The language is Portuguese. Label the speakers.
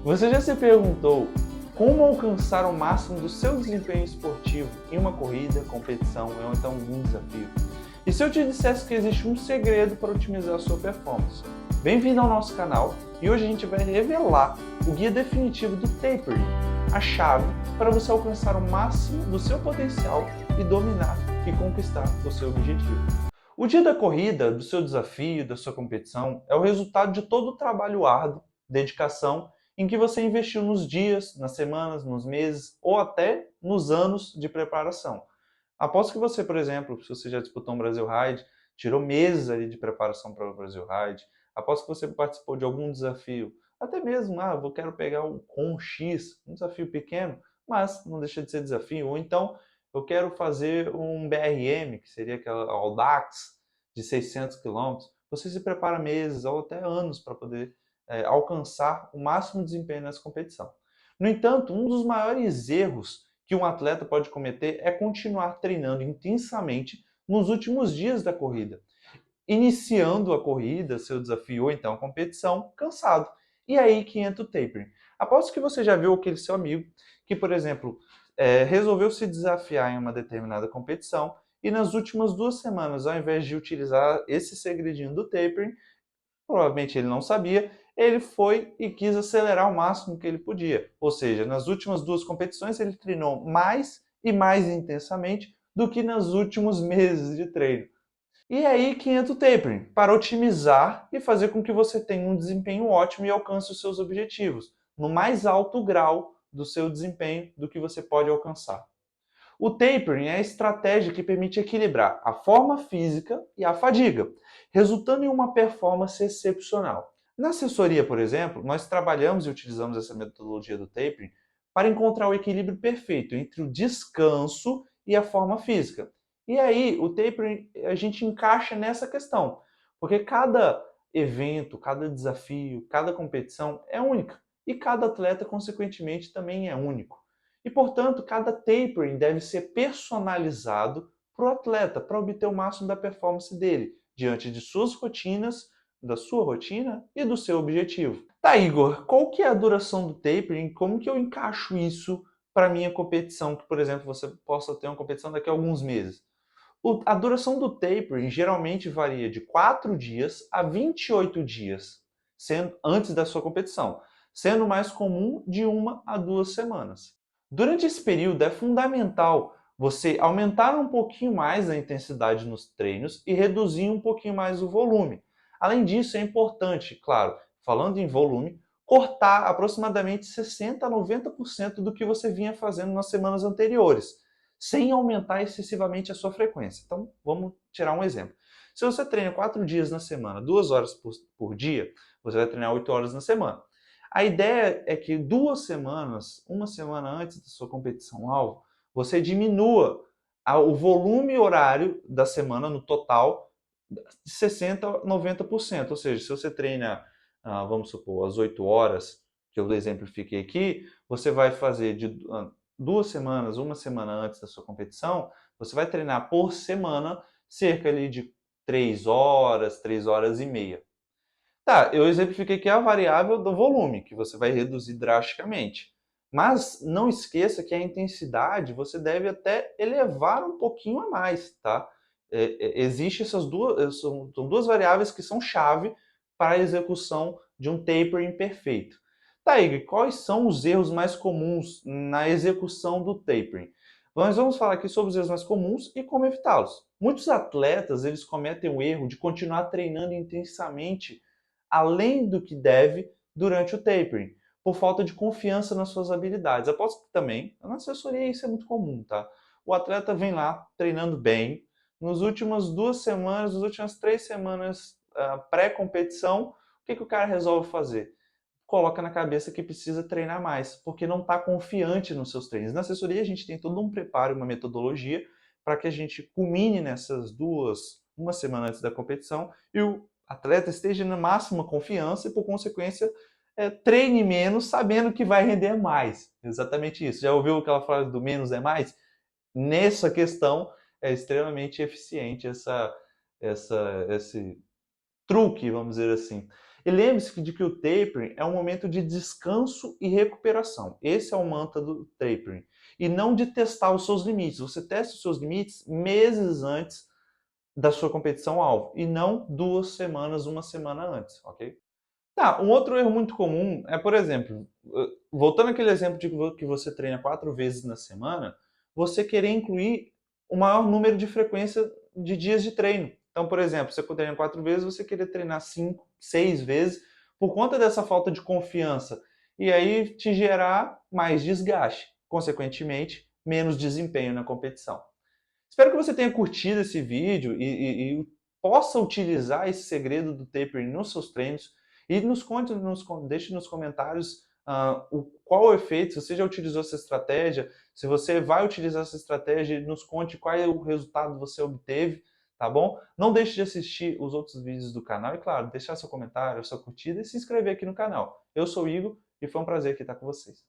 Speaker 1: Você já se perguntou como alcançar o máximo do seu desempenho esportivo em uma corrida, competição ou então algum desafio? E se eu te dissesse que existe um segredo para otimizar a sua performance? Bem-vindo ao nosso canal e hoje a gente vai revelar o guia definitivo do tapering, a chave para você alcançar o máximo do seu potencial e dominar e conquistar o seu objetivo. O dia da corrida, do seu desafio, da sua competição, é o resultado de todo o trabalho árduo, dedicação, em que você investiu nos dias, nas semanas, nos meses ou até nos anos de preparação. Aposto que você, por exemplo, se você já disputou um Brasil Ride, tirou meses ali de preparação para o Brasil Ride. Aposto que você participou de algum desafio, até mesmo, eu quero pegar um com X, um desafio pequeno, mas não deixa de ser desafio. Ou então, eu quero fazer um BRM, que seria aquela Audax de 600 quilômetros. Você se prepara meses ou até anos para poder alcançar o máximo desempenho nessa competição. No entanto, um dos maiores erros que um atleta pode cometer é continuar treinando intensamente nos últimos dias da corrida, iniciando a corrida, seu desafio ou então a competição, cansado. E aí que entra o tapering. Aposto que você já viu aquele seu amigo que, por exemplo, resolveu se desafiar em uma determinada competição e nas últimas 2 semanas, ao invés de utilizar esse segredinho do tapering, provavelmente ele não sabia, ele foi e quis acelerar o máximo que ele podia. Ou seja, nas últimas 2 competições ele treinou mais e mais intensamente do que nos últimos meses de treino. E aí que entra o tapering, para otimizar e fazer com que você tenha um desempenho ótimo e alcance os seus objetivos, no mais alto grau do seu desempenho do que você pode alcançar. O tapering é a estratégia que permite equilibrar a forma física e a fadiga, resultando em uma performance excepcional. Na assessoria, por exemplo, nós trabalhamos e utilizamos essa metodologia do tapering para encontrar o equilíbrio perfeito entre o descanso e a forma física. E aí, o tapering a gente encaixa nessa questão, porque cada evento, cada desafio, cada competição é única e cada atleta, consequentemente, também é único. E, portanto, cada tapering deve ser personalizado para o atleta, para obter o máximo da performance dele, diante de suas rotinas, da sua rotina e do seu objetivo. Tá, Igor, qual que é a duração do tapering? Como que eu encaixo isso para a minha competição? Que, por exemplo, você possa ter uma competição daqui a alguns meses. A duração do tapering geralmente varia de 4 dias a 28 dias, sendo antes da sua competição, sendo mais comum de 1 a 2 semanas. Durante esse período é fundamental você aumentar um pouquinho mais a intensidade nos treinos e reduzir um pouquinho mais o volume. Além disso, é importante, claro, falando em volume, cortar aproximadamente 60 a 90% do que você vinha fazendo nas semanas anteriores, sem aumentar excessivamente a sua frequência. Então, vamos tirar um exemplo. Se você treina 4 dias na semana, 2 horas por dia, você vai treinar 8 horas na semana. A ideia é que 2 semanas, uma semana antes da sua competição-alvo, você diminua o volume horário da semana no total de 60% a 90%. Ou seja, se você treina, vamos supor, às 8 horas, que eu exemplifiquei aqui, você vai fazer de 2 semanas, uma semana antes da sua competição, você vai treinar por semana cerca ali de 3 horas, 3 horas e meia. Tá, eu exemplifiquei aqui a variável do volume, que você vai reduzir drasticamente. Mas não esqueça que a intensidade você deve até elevar um pouquinho a mais, tá? Existem essas duas, são 2 variáveis que são chave para a execução de um tapering perfeito. Tá, Igor, quais são os erros mais comuns na execução do tapering? Nós vamos falar aqui sobre os erros mais comuns e como evitá-los. Muitos atletas, eles cometem o erro de continuar treinando intensamente além do que deve durante o tapering, por falta de confiança nas suas habilidades. Aposto que também, na assessoria isso é muito comum, tá? O atleta vem lá treinando bem, nas últimas 2 semanas, nas últimas 3 semanas pré-competição, o que o cara resolve fazer? Coloca na cabeça que precisa treinar mais, porque não está confiante nos seus treinos. Na assessoria a gente tem todo um preparo, uma metodologia para que a gente culmine nessas uma semana antes da competição, e o atleta esteja na máxima confiança e, por consequência, treine menos sabendo que vai render mais. Exatamente isso. Já ouviu aquela frase do menos é mais? Nessa questão é extremamente eficiente esse truque, vamos dizer assim. E lembre-se de que o tapering é um momento de descanso e recuperação. Esse é o mantra do tapering. E não de testar os seus limites. Você testa os seus limites meses antes da sua competição-alvo, e não 2 semanas, 1 semana antes, ok? Tá, um outro erro muito comum é, por exemplo, voltando àquele exemplo de que você treina 4 vezes na semana, você querer incluir o maior número de frequência de dias de treino. Então, por exemplo, você treina 4 vezes, você querer treinar 5, 6 vezes, por conta dessa falta de confiança, e aí te gerar mais desgaste, consequentemente, menos desempenho na competição. Espero que você tenha curtido esse vídeo e possa utilizar esse segredo do tapering nos seus treinos. E nos conte, deixe nos comentários qual o efeito, se você já utilizou essa estratégia, se você vai utilizar essa estratégia, nos conte qual é o resultado você obteve, tá bom? Não deixe de assistir os outros vídeos do canal e, claro, deixar seu comentário, sua curtida e se inscrever aqui no canal. Eu sou o Igor e foi um prazer aqui estar com vocês.